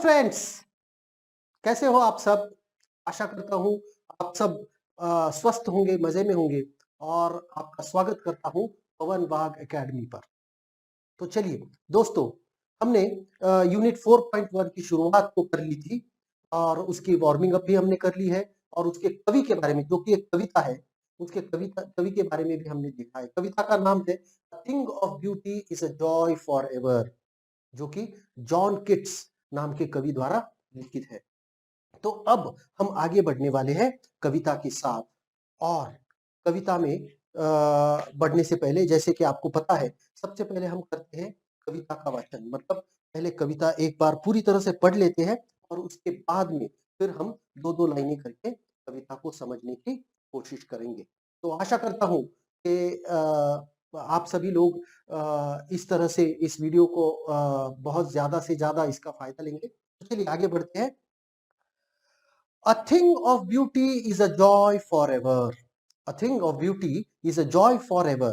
Friends, कैसे हो आप सब? आशा करता हूँ आप सब स्वस्थ होंगे, मजे में होंगे और आपका स्वागत करता हूँ पवन बाग एकेडमी पर। तो चलिए दोस्तों, हमने यूनिट 4.1 की शुरुआत तो कर ली थी और उसकी वार्मिंग अप भी हमने कर ली है और उसके कवि के बारे में, जो कि एक कविता है, उसके कवि के बारे में भी हमने देखा है। कविता का नाम है a thing of beauty is a joy for ever, जो कि जॉन किट्स नाम के कवि द्वारा लिखित है। तो अब हम आगे बढ़ने वाले हैं कविता के साथ। और कविता में बढ़ने से पहले, जैसे कि आपको पता है, सबसे पहले हम करते हैं कविता का वाचन। मतलब पहले कविता एक बार पूरी तरह से पढ़ लेते हैं और उसके बाद में फिर हम दो दो लाइनें करके कविता को समझने की कोशिश करेंगे। तो आशा करता हूँ कि आप सभी लोग इस तरह से इस वीडियो को बहुत ज्यादा से ज्यादा इसका फायदा लेंगे। तो चलिए आगे बढ़ते हैं। A thing of beauty is a joy forever. A thing of beauty is a joy forever.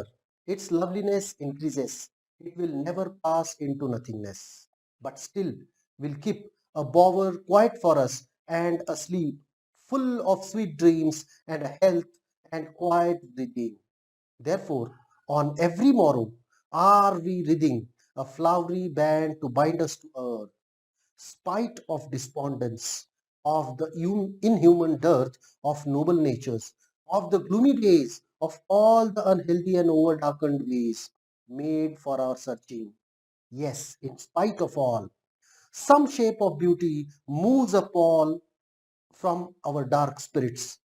Its loveliness increases. It will never pass into nothingness, but still will keep a bower quiet for us and asleep, full of sweet dreams and a health and quiet breathing. Therefore, on every morrow are we wreathing a flowery band to bind us to earth, spite of despondence, of the inhuman dearth of noble natures, of the gloomy days, of all the unhealthy and over-darkened ways made for our searching. Yes, in spite of all, some shape of beauty moves upon from our dark spirits,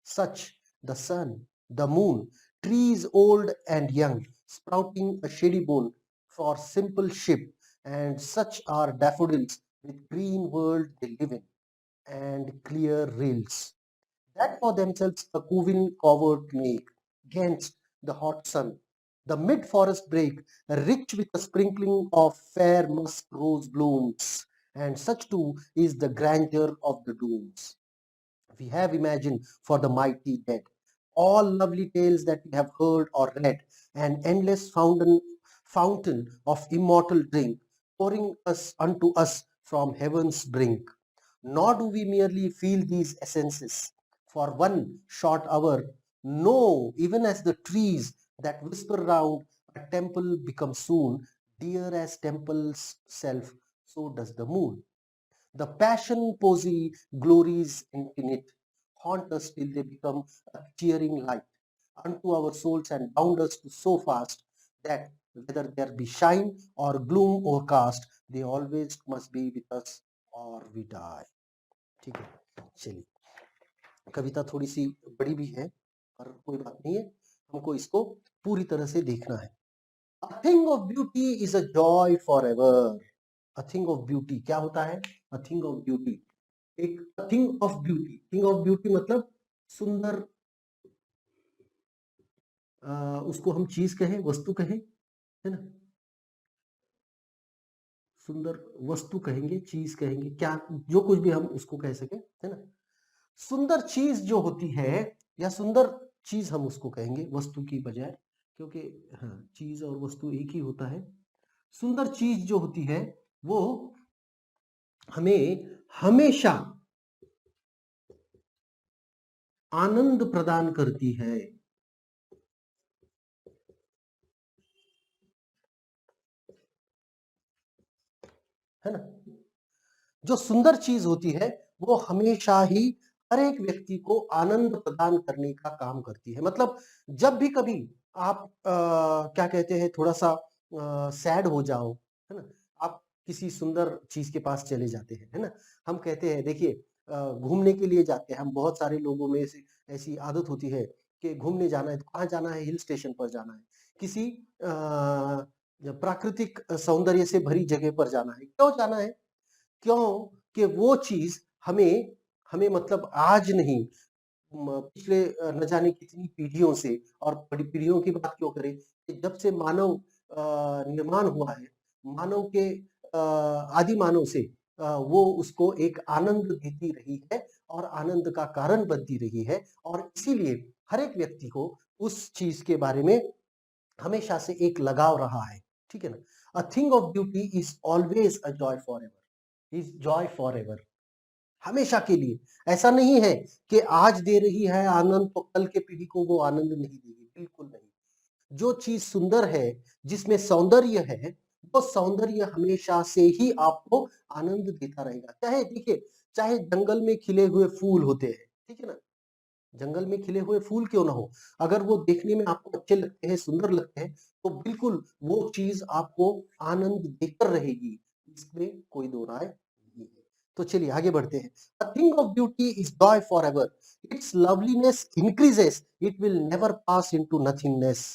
such the sun, the moon, trees old and young, sprouting a shady boon for simple ship, and such are daffodils with green world they live in, and clear rills, that for themselves a coving covert make against the hot sun. The mid-forest brake, rich with a sprinkling of fair musk rose blooms, and such too is the grandeur of the dooms we have imagined for the mighty dead. All lovely tales that we have heard or read, an endless fountain of immortal drink, pouring us unto us from heaven's brink. Nor do we merely feel these essences for one short hour. No, even as the trees that whisper round a temple become soon dear as temple's self, so does the moon. The passion posy glories in it haunt us till they become a cheering light unto our souls and bound us to so fast that whether there be shine or gloom overcast, they always must be with us or we die. ठीक है, चलिए। कविता थोड़ी सी बड़ी भी है पर कोई बात नहीं है, हमको इसको पूरी तरह से देखना है। A thing of beauty is a joy forever. A thing of beauty क्या होता है? A thing of beauty, एक thing of beauty. Thing of beauty मतलब सुंदर, उसको हम चीज कहें, वस्तु कहें, है ना? सुंदर वस्तु कहेंगे, चीज कहेंगे, क्या जो कुछ भी हम उसको कह सके, है ना? सुंदर चीज जो होती है या सुंदर चीज हम उसको कहेंगे वस्तु की बजाय, क्योंकि हाँ, चीज और वस्तु एक ही होता है। सुंदर चीज जो होती है वो हमें हमेशा आनंद प्रदान करती है ना? जो सुंदर चीज होती है वो हमेशा ही हर एक व्यक्ति को आनंद प्रदान करने का काम करती है। मतलब जब भी कभी आप क्या कहते हैं, थोड़ा सा सैड हो जाओ, है ना, आप किसी सुंदर चीज के पास चले जाते हैं, है ना। हम कहते हैं, देखिए, घूमने के लिए जाते हैं हम, बहुत सारे लोगों में से ऐसी आदत होती है कि घूमने जाना है तो कहाँ जाना है, हिल स्टेशन पर जाना है, किसी प्राकृतिक सौंदर्य से भरी जगह पर जाना है। क्यों जाना है? क्यों कि वो चीज हमें हमें मतलब आज नहीं, पिछले न जाने कितनी पीढ़ियों से, और बड़ी पीढ़ियों की बात क्यों करें कि जब से मानव निर्माण हुआ है, मानव के आदि मानव से वो उसको एक आनंद देती रही है और आनंद का कारण बनती रही है, और इसीलिए हर एक व्यक्ति को उस चीज के बारे में हमेशा से एक लगाव रहा है। ठीक है ना? A thing of beauty is always a joy for ever. Is Joy for ever, हमेशा के लिए। ऐसा नहीं है कि आज दे रही है आनंद तो कल के पीढ़ी को वो आनंद नहीं देगी, बिल्कुल नहीं। जो चीज सुंदर है, जिसमें सौंदर्य है, वो सौंदर्य हमेशा से ही आपको आनंद देता रहेगा। चाहे देखिए, चाहे जंगल में खिले हुए फूल होते हैं, ठीक है ना, जंगल में खिले हुए फूल क्यों ना हो, अगर वो देखने में आपको अच्छे लगते हैं, सुंदर लगते हैं, तो बिल्कुल वो चीज आपको आनंद देकर रहेगी, इसमें कोई दो राय नहीं है। तो चलिए आगे बढ़ते हैं। A thing of beauty is Joy for ever, it's loveliness increases, it will never pass into nothingness.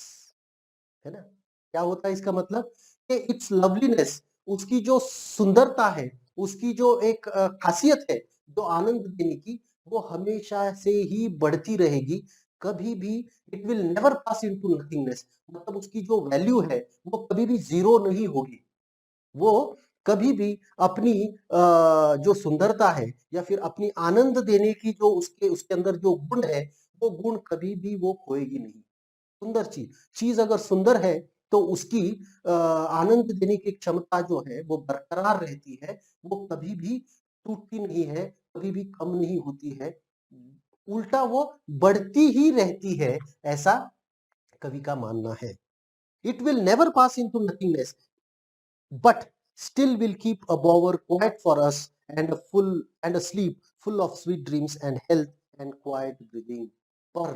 है ना, क्या होता है इसका मतलब कि इट्स लवलीनेस, उसकी जो सुंदरता है, उसकी जो एक खासियत है जो आनंद देने की, वो हमेशा से ही बढ़ती रहेगी, कभी भी it will never pass into nothingness, मतलब उसकी जो वैल्यू है वो कभी भी जीरो नहीं होगी। वो कभी भी अपनी जो सुंदरता है या फिर अपनी आनंद देने की जो उसके उसके अंदर जो गुण है, वो गुण कभी भी वो खोएगी नहीं। सुंदर चीज, चीज अगर सुंदर है तो उसकी आनंद देने की क्षमता जो है वो बरकरार रहती है, वो कभी भी टूटती नहीं है, कभी भी कम नहीं होती है, उल्टा वो बढ़ती ही रहती है, ऐसा कवि का मानना है। It will never pass into nothingness, but still will keep a bower quiet for us, and a sleep full of sweet dreams and health and quiet breathing। पर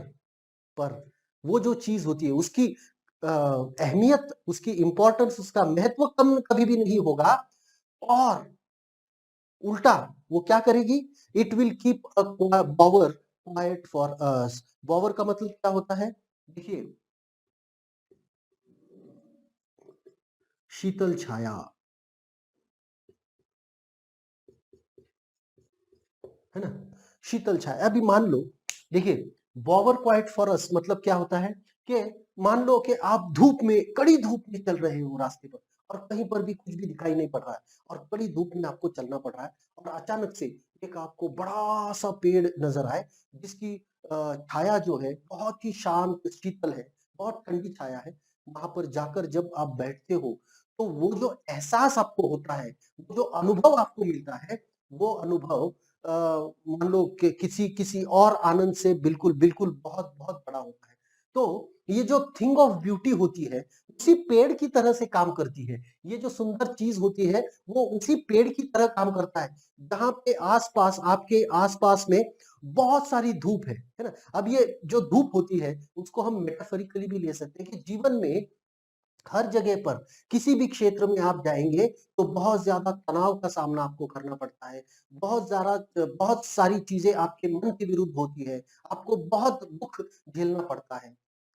पर वो जो चीज होती है उसकी अहमियत, उसकी इंपॉर्टेंस, उसका महत्व कम कभी भी नहीं होगा, और उल्टा वो क्या करेगी, it will keep a Bower quiet for us. Bower का मतलब क्या होता है, देखिए, शीतल छाया, है ना, शीतल छाया। अभी मान लो, देखिए, बॉवर क्वाइट फॉर अस मतलब क्या होता है कि मान लो कि आप धूप में, कड़ी धूप में चल रहे हो रास्ते पर, और कहीं पर भी कुछ भी दिखाई नहीं पड़ रहा है, और कड़ी धूप में आपको चलना पड़ रहा है, और अचानक से एक आपको बड़ा सा पेड़ नजर आए, जिसकी छाया जो है बहुत ही शांत शीतल है, बहुत ठंडी छाया है। वहां पर जाकर जब आप बैठते हो, तो वो जो एहसास आपको होता है, वो जो अनुभव आपको मिलता है, वो अनुभव मान लो कि किसी किसी और आनंद से बिल्कुल बिल्कुल बहुत बहुत बड़ा होता है। तो ये जो थिंग ऑफ ब्यूटी होती है, उसी पेड़ की तरह से काम करती है। ये जो सुंदर चीज होती है, वो उसी पेड़ की तरह काम करता है, जहां पे आसपास, आपके आसपास में बहुत सारी धूप है ना। अब ये जो धूप होती है, उसको हम मेटाफरिकली भी ले सकते हैं कि जीवन में हर जगह पर, किसी भी क्षेत्र में आप जाएंगे, तो बहुत ज्यादा तनाव का सामना आपको करना पड़ता है, बहुत सारी चीजें आपके मन के विरुद्ध होती है, आपको बहुत दुख झेलना पड़ता है।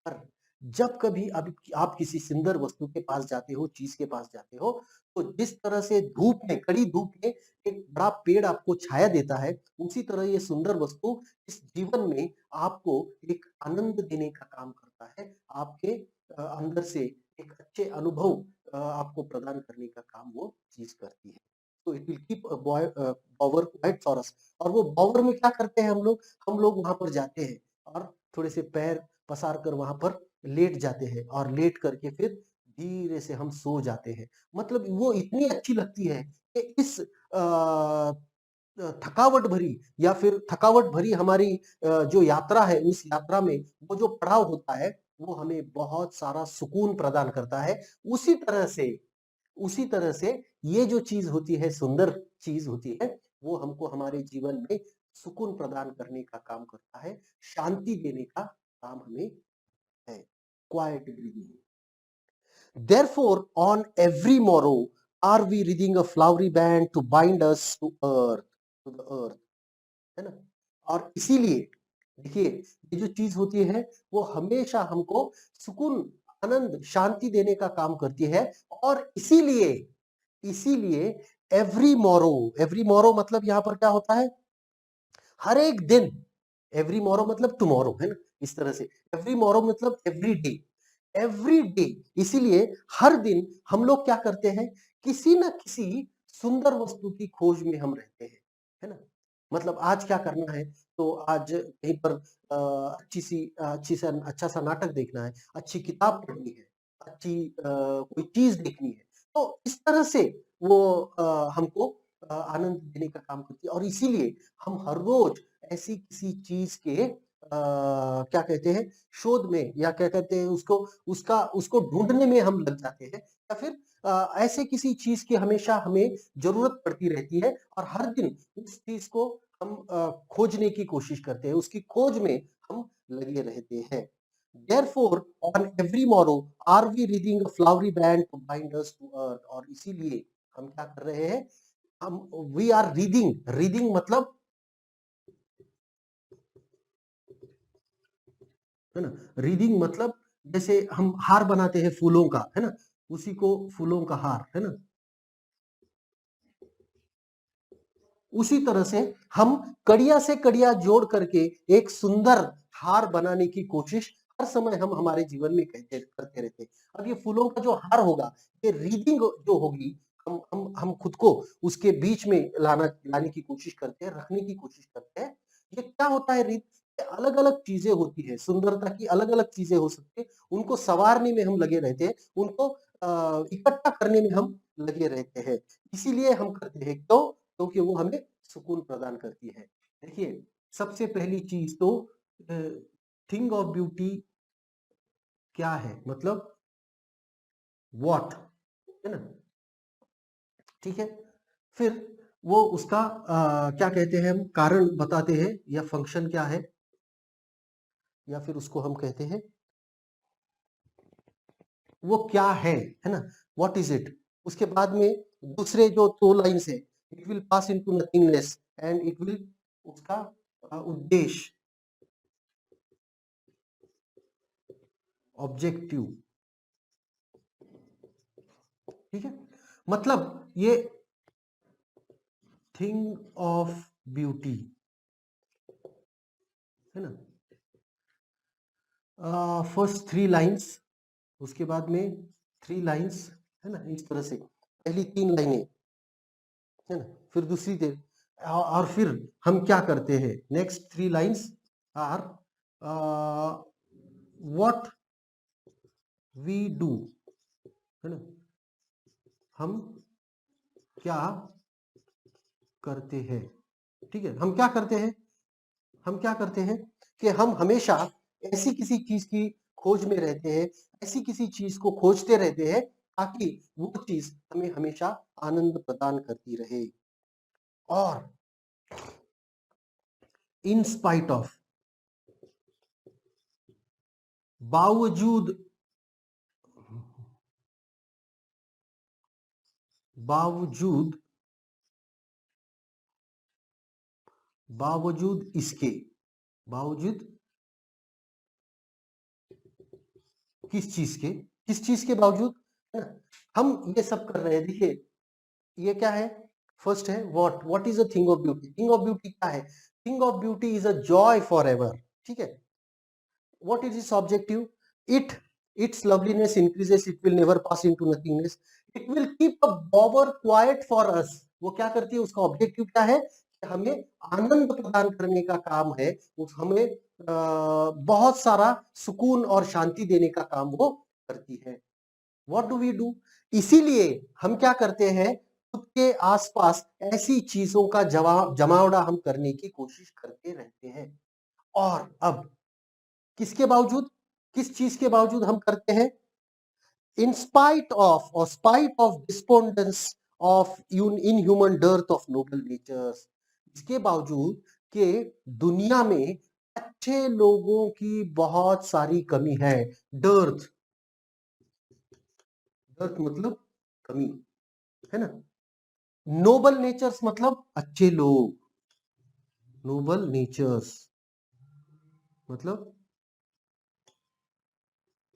पर जब कभी आप किसी सुंदर वस्तु के पास जाते हो, चीज के पास जाते हो, तो जिस तरह से धूप में, कड़ी धूप में एक बड़ा पेड़ आपको छाया देता है, उसी तरह ये सुंदर वस्तु इस जीवन में आपको एक आनंद देने का काम करता है, आपके अंदर से एक अच्छे अनुभव आपको प्रदान करने का काम वो चीज करती है। तो it will keep a Bower quiet for us. और वो बॉवर में क्या करते हैं हम लोग वहां पर जाते हैं, और थोड़े से पैर पसार कर वहां पर लेट जाते हैं, और लेट करके फिर धीरे से हम सो जाते हैं। मतलब वो इतनी अच्छी लगती है कि इस थकावट भरी, या फिर थकावट भरी हमारी जो यात्रा है, उस यात्रा में वो जो पड़ाव होता है, वो हमें बहुत सारा सुकून प्रदान करता है। उसी तरह से उसी तरह से ये जो चीज होती है, सुंदर चीज होती है, वो हमको हमारे जीवन में सुकून प्रदान करने का काम करता है, शांति देने का काम हमें है। Quite breathing. Therefore, on every morrow are we reading a flowery band to bind us to the earth, है ना। और इसीलिए देखिए, ये जो चीज होती है, वो हमेशा हमको सुकून, आनंद, शांति देने का काम करती है। और इसीलिए इसीलिए एवरी मोरो मतलब यहाँ पर क्या होता है, हर एक दिन। एवरी मोरो मतलब टुमारो, है ना, इस तरह से। एवरी मोरो मतलब एवरी डे। इसीलिए हर दिन हम लोग क्या करते हैं, किसी ना किसी सुंदर वस्तु की खोज में हम रहते हैं, है ना। मतलब आज क्या करना है, तो आज कहीं पर अच्छी सा अच्छा सा नाटक देखना है, अच्छी किताब पढ़नी है, अच्छी कोई चीज देखनी है। तो इस तरह से वो हमको आनंद देने का काम करती है और इसीलिए हम हर रोज ऐसी किसी चीज के क्या कहते हैं शोध में या क्या कहते हैं उसको ढूंढने में हम लग जाते हैं या फिर ऐसे किसी चीज की हमेशा हमें जरूरत पड़ती रहती है और हर दिन उस चीज को हम खोजने की कोशिश करते हैं, उसकी खोज में हम लगे रहते हैं। Therefore, on every morrow, are we reading a flowery band to bind us to earth? और इसीलिए हम क्या कर रहे हैं? हम वी आर रीडिंग मतलब है ना, रीडिंग मतलब जैसे हम हार बनाते हैं फूलों का, है ना, उसी को फूलों का हार, है ना, उसी तरह से हम कड़िया से कड़िया जोड़ करके एक सुंदर हार बनाने की कोशिश हर समय हम हमारे जीवन में करते रहते हैं। अब ये फूलों का जो हार होगा, ये रीडिंग जो होगी, हम खुद को उसके बीच में लाने की कोशिश करते हैं, रखने की कोशिश करते हैं। ये क्या होता है रीत? अलग अलग चीजें होती है, सुंदरता की अलग अलग चीजें हो सकती है, उनको संवारने में हम लगे रहते हैं, उनको इकट्ठा करने में हम लगे रहते हैं। इसीलिए हम करते हैं, क्यों? क्योंकि वो हमें सुकून प्रदान करती है। देखिए, सबसे पहली चीज तो थिंग ऑफ ब्यूटी क्या है, मतलब व्हाट, है ना, ठीक है। फिर वो उसका क्या कहते हैं, हम कारण बताते हैं या फंक्शन क्या है, या फिर उसको हम कहते हैं वो क्या है ना, व्हाट इज इट। उसके बाद में दूसरे जो दो लाइन्स है, it will pass into nothingness and it will, उसका उद्देश्य, ऑब्जेक्टिव, ठीक है। मतलब ये थिंग ऑफ ब्यूटी, है ना, फर्स्ट थ्री लाइंस, उसके बाद में थ्री लाइंस, है ना, इस तरह से पहली तीन लाइनें, है ना, फिर दूसरी और फिर हम क्या करते हैं, next three lines are what we do, है ना, हम क्या करते हैं, ठीक है। हम क्या करते हैं, हम क्या करते हैं कि हम हमेशा ऐसी किसी चीज की खोज में रहते हैं, ऐसी किसी चीज को खोजते रहते हैं ताकि वो चीज हमें हमेशा आनंद प्रदान करती रहे। और इन स्पाइट ऑफ, बावजूद, बावजूद, बावजूद इसके, बावजूद किस चीज के बावजूद, है ना, हम ये सब कर रहे हैं। देखिए, ये क्या है, फर्स्ट है what is a thing of beauty. Thing of beauty क्या है? Thing of beauty is a joy for ever, ठीक है। What is its objective? It its loveliness increases. It will never pass into nothingness. It will keep a bower quiet for us. वो क्या करती है? उसका objective क्या है? कि हमें आनंद प्रदान करने का काम है। उस हमें बहुत सारा सुकून और शांति देने का काम वो करती है। What do we do? इसीलिए हम क्या करते हैं? खुद के आसपास ऐसी चीजों का जमावड़ा हम करने की कोशिश करते रहते हैं। और अब किसके बावजूद, किस चीज के बावजूद हम करते हैं? इन स्पाइट ऑफ, और spite of despondence of inhuman dearth of noble natures, इसके बावजूद कि दुनिया में अच्छे लोगों की बहुत सारी कमी है। डर्थ, डर्थ मतलब कमी, है ना। नोबल नेचर्स मतलब अच्छे लोग, नोबल नेचर्स मतलब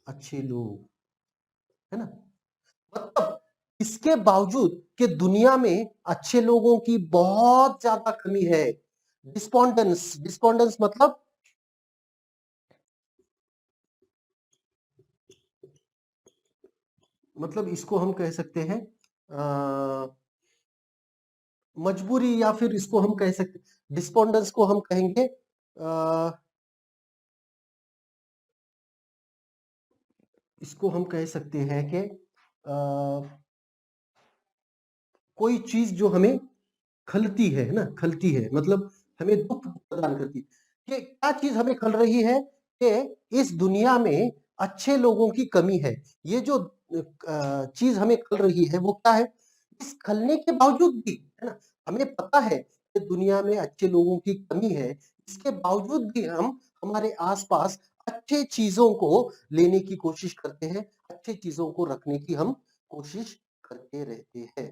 अच्छे लोग, है ना। मतलब इसके बावजूद कि दुनिया में अच्छे लोगों की बहुत ज्यादा कमी है। डिस्पोंडेंस, डिस्पोंडेंस मतलब इसको हम कह सकते हैं मजबूरी, या फिर इसको हम कह सकते, डिस्पोंडेंस को हम कहेंगे इसको हम कह सकते हैं कि कोई चीज जो हमें खलती है ना, खलती है मतलब हमें दुःख प्रदान करती है। कि क्या चीज़ हमें खल रही है कि इस दुनिया में अच्छे लोगों की कमी है। ये जो चीज़ हमें खल रही है वो क्या है? इस खलने के बावजूद भी, है ना? हमें पता है कि दुनिया में अच्छे लोगों की कमी है, इसके बावजूद भी हम हमारे आस-पास अच्छे चीज़ों को लेने की कोशिश करते हैं, अच्छी चीज़ों को रखने की हम कोशिश करते रहते हैं।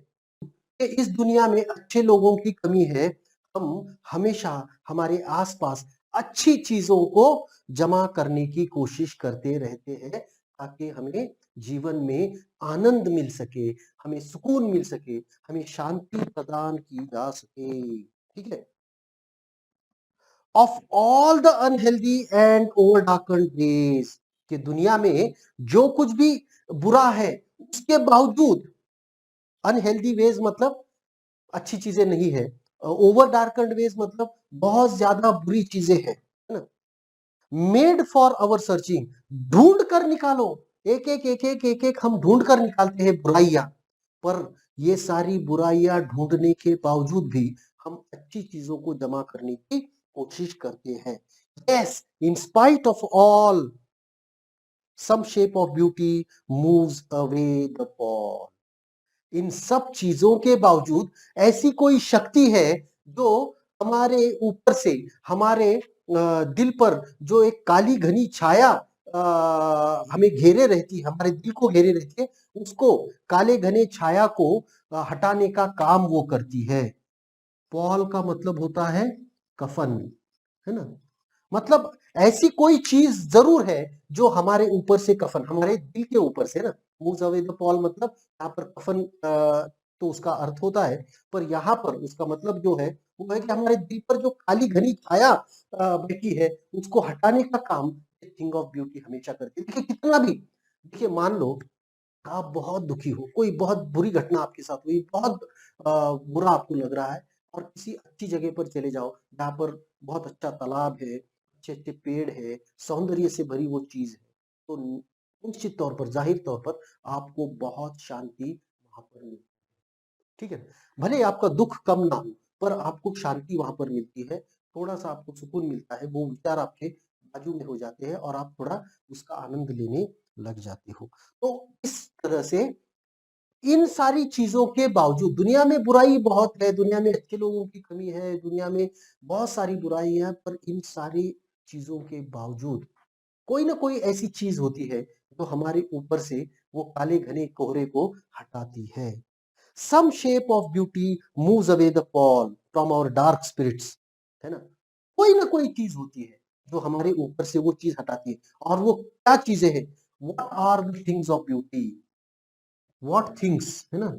कि इस दुनिया में अच्छे लोगों की कमी है, हम हमेशा हमारे आस-पास अच्छी चीज़ों को जमा करने की कोशिश करते रहते हैं, ताकि हमें जीवन में आनंद मिल सके, हमें सुकून मिल सके, हमें शांति प्रदान की जा सके। ठीक है? Of all the unhealthy and over darkened days कि दुनिया में जो कुछ भी बुरा है, उसके बावजूद अनहेल्दी वेज मतलब अच्छी चीजें नहीं है। ओवर डार्कन्ड वेज मतलब बहुत ज्यादा बुरी चीजें हैं, है ना? मेड फॉर अवर सर्चिंग, ढूंढ कर निकालो। एक एक हम ढूंढ कर निकालते हैं बुराइयां, पर ये सारी बुराइयां ढूंढने के बावजूद भी हम अच्छी चीजों को जमा करने की कोशिश करते हैं। Yes, in spite of all some shape of beauty moves away the pall. इन सब चीजों के बावजूद ऐसी कोई शक्ति है जो हमारे ऊपर से हमारे दिल पर जो एक काली घनी छाया हमें घेरे रहती है, हमारे दिल को घेरे रहती है, उसको काले घने छाया को हटाने का काम वो करती है। पॉल का मतलब होता है कफन, है ना? मतलब ऐसी कोई चीज जरूर है जो हमारे ऊपर से कफन, हमारे दिल के ऊपर से ना, मूव्स अवे द पॉल मतलब यहाँ पर कफन तो उसका अर्थ होता है, पर यहाँ पर उसका मतलब जो है वो है कि हमारे दिल पर जो काली घनी छाया बैठी है, उसको हटाने का काम थिंग ऑफ ब्यूटी हमेशा करती है। देखिए कितना भी, देखिए मान लो आप बहुत दुखी हो, कोई बहुत बुरी घटना आपके साथ हुई, बहुत बुरा आपको लग रहा है, और किसी अच्छी जगह पर चले जाओ जहाँ पर बहुत अच्छा तालाब है, अच्छे-अच्छे पेड़ है, सौंदर्य से भरी वो चीज़ है, तो निश्चित तौर पर, ज़ाहिर तौर पर आपको बहुत शांति वहाँ पर मिलती है। ठीक है? भले ही आपका दुःख कम ना हो, पर आपको शांति वहाँ पर मिलती है, थोड़ा-सा आपको सुकून मिलता है, वो विचार आपके बाजू में हो जाते हैं और आप थोड़ा उसका आनंद लेने लग जाते हो। तो इस तरह से इन सारी चीज़ों के बावजूद दुनिया में बुराई बहुत है, दुनिया में अच्छे लोगों की कमी है, दुनिया में बहुत सारी बुराई है, पर इन सारी चीज़ों के बावजूद कोई ना कोई ऐसी चीज़ होती है, जो हमारे ऊपर से वो काले घने कोहरे को हटाती है। Some shape of beauty moves away the pall from our dark spirits, है ना? कोई ना कोई चीज होती है जो हमारे ऊपर से वो चीज हटाती है, और वो क्या चीजें हैं? What are the things of beauty? What things, है ना?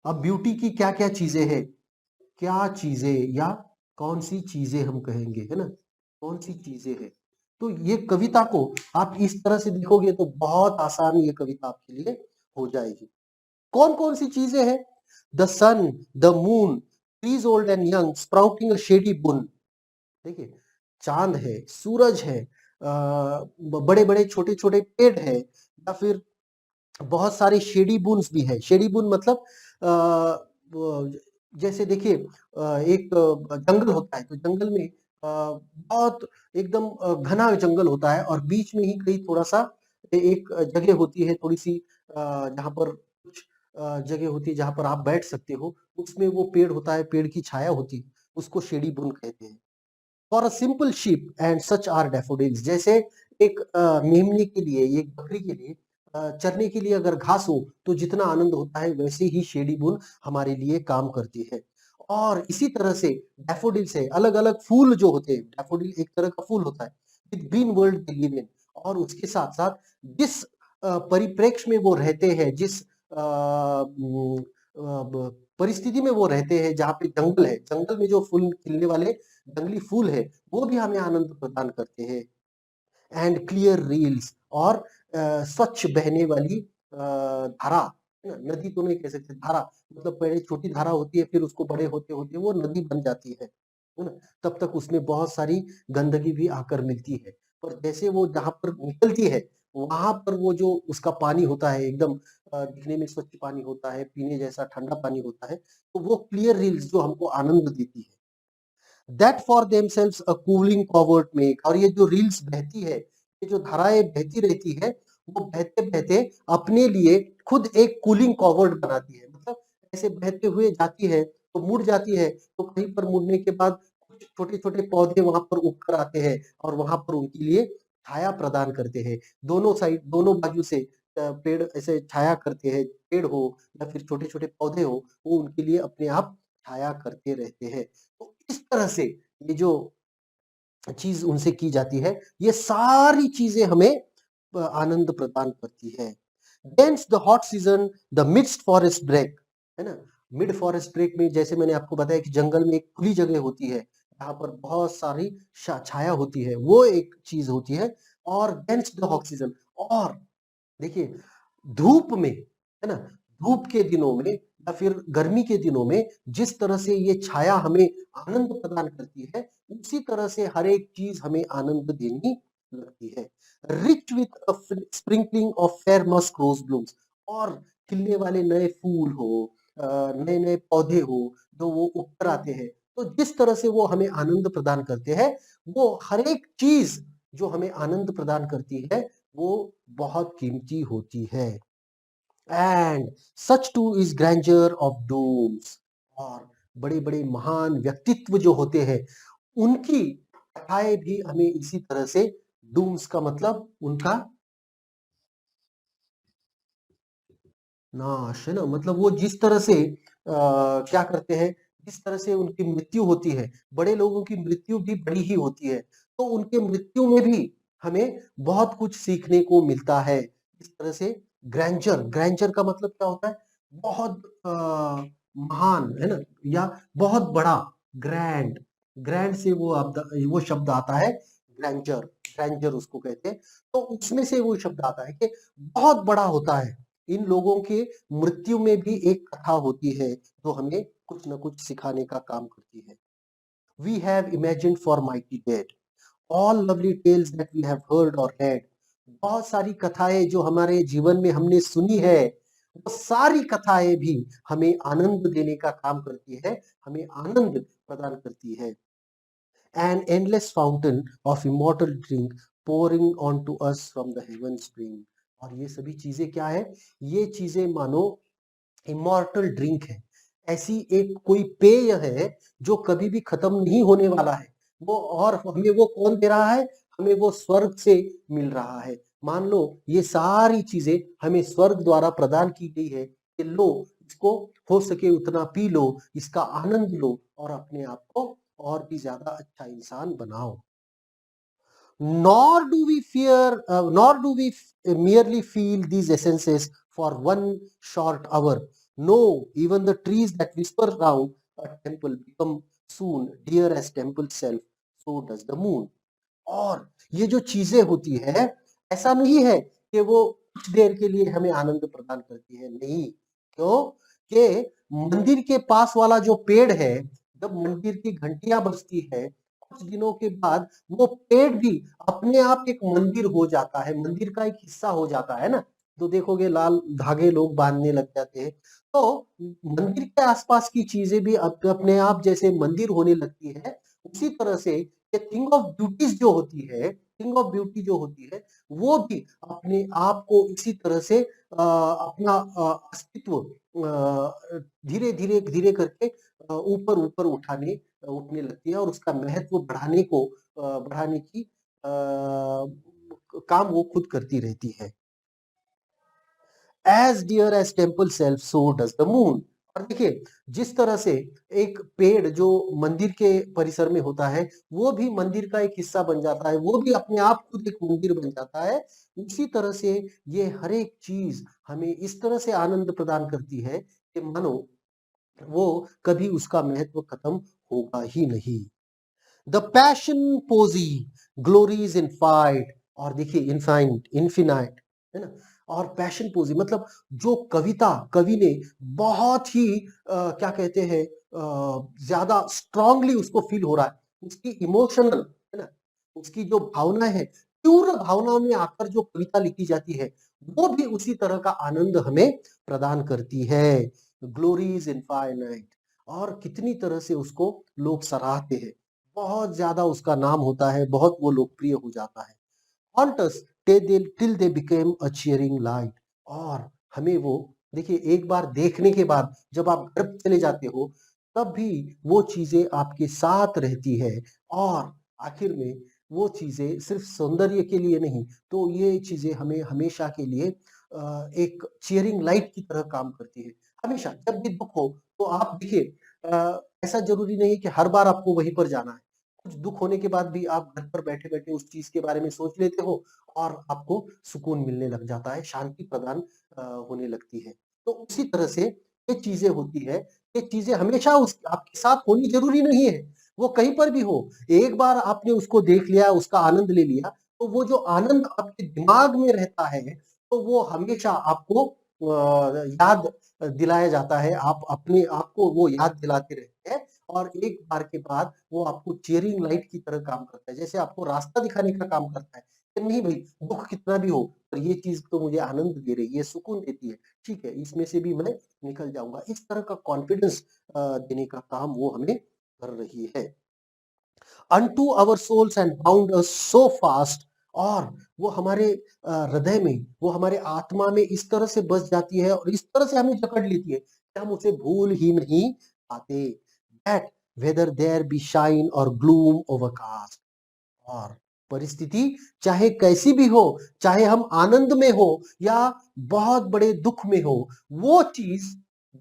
अब ब्यूटी की क्या क्या चीजें हैं? क्या चीजें या कौन सी चीजें हम कहेंगे, है ना? कौन सी चीजें हैं? तो ये कविता को आप इस तरह से देखोगे तो बहुत आसान ये कविता आपके लिए हो जाएगी। कौन कौन सी चीजें हैं? The sun, the moon, trees old and young sprouting a shady boon. देखिए, चांद है, सूरज है, बड़े बड़े छोटे छोटे पेड़ है, या फिर बहुत सारे शेडी बुन्स भी है। शेडी बुन मतलब जैसे देखिए एक जंगल होता है, तो जंगल में बहुत एकदम घना जंगल होता है, और बीच में ही कहीं थोड़ा सा एक जगह होती है, थोड़ी सी जहाँ पर कुछ जगह होती है जहाँ पर आप बैठ सकते हो, उसमें वो पेड़ होता है, पेड़ की छाया होती है, उसको शेडी बुन कहते हैं। For a simple sheep and such are daffodils, जैसे एक मेमने के लिए, एक बकरी के लिए चरने के लिए अगर घास हो तो जितना आनंद होता है, वैसे ही शेडी बुन हमारे लिए काम करती है। और इसी तरह से डैफोडिल से अलग अलग फूल जो होते हैं, डैफोडिल एक तरह का फूल होता है with green world they live in, और उसके साथ साथ जिस परिप्रेक्ष्य में वो रहते हैं, जिस परिस्थिति में वो रहते हैं, जहाँ पे जंगल है, जंगल में जो फूल खिलने वाले जंगली फूल है, वो भी हमें आनंद प्रदान करते हैं। एंड क्लियर रील्स, और स्वच्छ बहने वाली धारा, है ना? नदी तो नहीं कह सकते, धारा मतलब पहले छोटी धारा होती है, फिर उसको बड़े होते होते वो नदी बन जाती है ना? तब तक उसमें बहुत सारी गंदगी भी आकर मिलती है, पर जैसे वो जहाँ पर निकलती है, वहां पर वो जो उसका पानी होता है एकदम दिखने में स्वच्छ पानी होता है, पीने जैसा ठंडा पानी होता है, तो वो क्लियर रील्स जो हमको आनंद देती है, that for themselves a cooling covert make. और ये जो रील्स बहती है, ये जो धाराएं बहती रहती है, वो बहते बहते अपने लिए खुद एक कूलिंग कॉवर्ट बनाती है। मतलब ऐसे बहते हुए जाती है तो मुड़ जाती है, तो कहीं पर मुड़ने के बाद कुछ छोटे छोटे पौधे वहां पर उगकर आते हैं और वहां पर उनके लिए छाया प्रदान करते हैं। दोनों साइड, दोनों बाजू से पेड़ ऐसे छाया करते हैं, पेड़ हो या फिर छोटे छोटे पौधे हो, वो उनके लिए अपने आप छाया करते रहते हैं। तो इस तरह से ये जो चीज उनसे की जाती है, ये सारी चीजें हमें आनंद प्रदान करती है। Hence the hot season, the midst forest break, है ना? मिड फॉरेस्ट ब्रेक में जैसे मैंने आपको बताया कि जंगल में एक खुली जगह होती है, यहाँ पर बहुत सारी छाया होती है, वो एक चीज होती है। और Hence the hot season, और देखिए धूप में, है ना, धूप के दिनों में या फिर गर्मी के दिनों में जिस तरह से ये छाया हमें आनंद प्रदान करती है, उसी तरह से हर एक चीज हमें आनंद देनी लगती है। Rich with sprinkling of fair musk rose blooms, और खिलने वाले नए फूल हो, नए नए पौधे हो, जो वो ऊपर आते हैं, तो जिस तरह से वो हमें आनंद प्रदान करते हैं, वो हर एक चीज जो हमें आनंद प्रदान करती है, वो बहुत कीमती होती है। And such too is grandeur of dooms, और बड़े बड़े महान व्यक्तित्व जो होते हैं, उनकी कथाएं भी हमें इसी तरह से, डूम्स का मतलब उनका नाश, है ना, मतलब वो जिस तरह से क्या करते हैं, जिस तरह से उनकी मृत्यु होती है, बड़े लोगों की मृत्यु भी बड़ी ही होती है, तो उनके मृत्यु में भी हमें बहुत कुछ सीखने को मिलता है। इस तरह से ग्रैंडर, ग्रैंडर का मतलब क्या होता है, बहुत महान, है ना, या बहुत बड़ा, ग्रैंड, ग्रैंड से वो शब्द आता है, ग्रैंडर, ग्रैंडर उसको कहते हैं। तो उसमें से वो शब्द आता है कि बहुत बड़ा होता है। इन लोगों के मृत्यु में भी एक कथा होती है जो हमें कुछ न कुछ सिखाने का काम करती है। We have imagined for mighty dead, all lovely tales that we have heard or read. बहुत सारी कथाएं जो हमारे जीवन में हमने सुनी है, वो सारी कथाएं भी हमें आनंद देने का काम करती है, हमें आनंद प्रदान करती है। An endless fountain of immortal drink pouring onto us from the heaven spring। और ये सभी चीजें क्या है, ये चीजें मानो इमॉर्टल ड्रिंक है, ऐसी एक कोई पेय है जो कभी भी खत्म नहीं होने वाला है। वो, और हमें वो कौन दे रहा है, हमें वो स्वर्ग से मिल रहा है। मान लो ये सारी चीजें हमें स्वर्ग द्वारा प्रदान की गई है कि लो, इसको हो सके उतना पी लो, इसका आनंद लो और अपने आप को और भी ज्यादा अच्छा इंसान बनाओ। Nor do we merely feel these essences for one short hour. No, even the trees that whisper round a temple become soon dear as temple self. So does the moon. और ये जो चीजें होती है, ऐसा नहीं है कि वो कुछ देर के लिए हमें आनंद प्रदान करती है, नहीं। क्यों? कि मंदिर के पास वाला जो पेड़ है, जब मंदिर की घंटियां बजती है, कुछ दिनों के बाद वो पेड़ भी अपने आप एक मंदिर हो जाता है, मंदिर का एक हिस्सा हो जाता है ना। तो देखोगे लाल धागे लोग बांधने लग जाते हैं। तो मंदिर के आसपास की चीजें भी अपने आप जैसे मंदिर होने लगती है, उसी तरह से ये थिंग ऑफ ब्यूटीज जो होती है, थिंग ऑफ ब्यूटी जो होती है, वो भी अपने आप को इसी तरह से अपना अस्तित्व धीरे धीरे धीरे करके ऊपर ऊपर उठने लगती है, और उसका महत्व बढ़ाने की काम वो खुद करती रहती है। As dear as temple self so does the moon. और देखिए जिस तरह से एक पेड़ जो मंदिर के परिसर में होता है, वो भी मंदिर का एक हिस्सा बन जाता है, वो भी अपने आप खुद एक मंदिर बन जाता है, उसी तरह से ये हर एक चीज हमें इस तरह से आनंद प्रदान करती है कि मानो वो कभी उसका महत्व खत्म होगा ही नहीं। The passion poesy glories infinite. और देखिए इनफाइट, इन्फिनाइट, है ना, और पैशन पोजी मतलब जो कविता कवि ने बहुत ही क्या कहते हैं, ज्यादा स्ट्रांगली उसको फील हो रहा है, उसकी इमोशनल, है ना, उसकी जो भावना है तीव्र भावनाओं में आकर जो कविता लिखी जाती है, वो भी उसी तरह का आनंद हमें प्रदान करती है। ग्लोरी इज इनफाइनाइट, और कितनी तरह से उसको लोग सराहते हैं। बहुत ज्यादा उसका नाम होता है, बहुत वो लोकप्रिय हो जाता है। haunt us till they became a cheering light। और हमें वो, देखिए, एक बार देखने के बाद जब आप घर पे चले जाते हो, तब भी वो चीजें आपके साथ रहती है। और आखिर में वो चीजें सिर्फ सौंदर्य के लिए नहीं, तो ये चीजें हमें हमेशा के लिए एक चियरिंग लाइट की तरह काम करती है। हमेशा जब भी दुख हो, तो आप देखिए, ऐसा जरूरी नहीं है कि हर बार आपको वहीं पर जाना है। कुछ दुख होने के बाद भी आप घर पर बैठे-बैठे उस चीज़ के बारे में सोच लेते हो, और आपको सुकून मिलने लग जाता है, शांति प्रदान होने लगती है। तो उसी तरह से ये चीज़ें होती है, ये चीज़ें हमेशा उस आपके साथ होनी ज़रूरी नहीं है, वो कहीं पर भी हो। एक बार आपने उसको देख लिया, उसका आनंद ले लिया, तो वो जो आनंद आपके दिमाग में रहता है, तो वो हमेशा आपको याद दिलाया जाता है। आप अपने आप को वो याद दिलाते रहते हैं, और एक बार के बाद वो आपको चीयरिंग लाइट की तरह काम करता है, जैसे आपको रास्ता दिखाने का काम करता है कि नहीं भाई, दुख कितना भी हो, पर ये चीज तो मुझे आनंद दे रही है, सुकून देती है, ठीक है, इसमें से भी मैं निकल जाऊंगा। इस तरह का कॉन्फिडेंस देने का काम वो हमें कर रही है। unto our souls and bound us so fast। और वो हमारे हृदय में, वो हमारे आत्मा में इस तरह से बस जाती है, और इस तरह से हमें जकड़ लेती है कि हम उसे भूल ही नहीं पाते। That whether there be shine or gloom overcast. और परिस्थिति चाहे कैसी भी हो, चाहे हम आनंद में हो या बहुत बड़े दुख में हो, वो चीज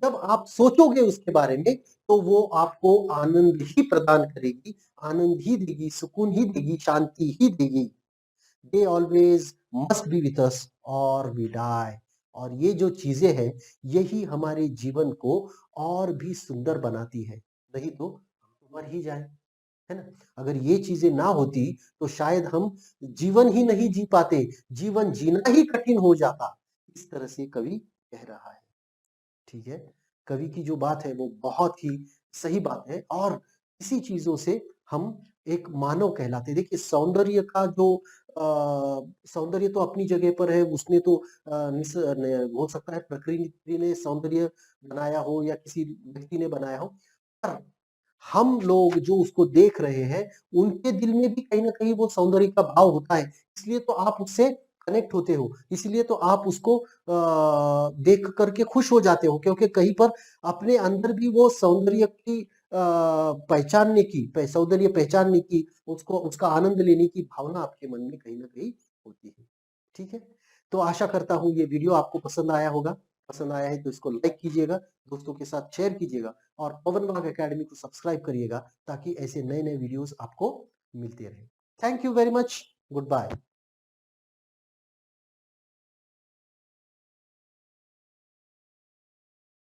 जब आप सोचोगे उसके बारे में, तो वो आपको आनंद ही प्रदान करेगी, आनंद ही देगी, सुकून ही देगी, शांति ही देगी। They always must be with us और वी डाई। और ये जो चीजें हैं, यही हमारे जीवन को और भी सुंदर बनाती है, नहीं तो हम तो मर ही जाए, है ना। अगर ये चीजें ना होती, तो शायद हम जीवन ही नहीं जी पाते, जीवन जीना ही कठिन हो जाता। इस तरह से कवि कह रहा है, ठीक है। कवि की जो बात है वो बहुत ही सही बात है, और इसी चीजों से हम एक मानव कहलाते हैं। देखिए, सौंदर्य का जो सौंदर्य तो अपनी जगह पर है, उसने तो हो सकता है प्रकृति ने सौंदर्य बनाया हो या किसी व्यक्ति ने बनाया हो, पर हम लोग जो उसको देख रहे हैं, उनके दिल में भी कहीं न कहीं वो सौंदर्य का भाव होता है। इसलिए तो आप उससे कनेक्ट होते हो, इसलिए तो आप उसको देख कर के खुश हो जाते हो, क्योंकि कहीं पर अपने अंदर भी वो सौंदर्य की पहचानने की, सौंदर्य पहचानने की, उसको उसका आनंद लेने की भावना आपके मन में कहीं न कहीं होती है। ठीक है? तो आशा करता हूँ ये वीडियो आपको पसंद आया होगा। पसंद आया है तो इसको लाइक कीजिएगा, दोस्तों के साथ शेयर कीजिएगा, और पवन वाघ अकेडमी को सब्सक्राइब करिएगा, ताकि ऐसे नए-नए वीडियोस आपको मिलते रहें। Thank you very much. Good bye.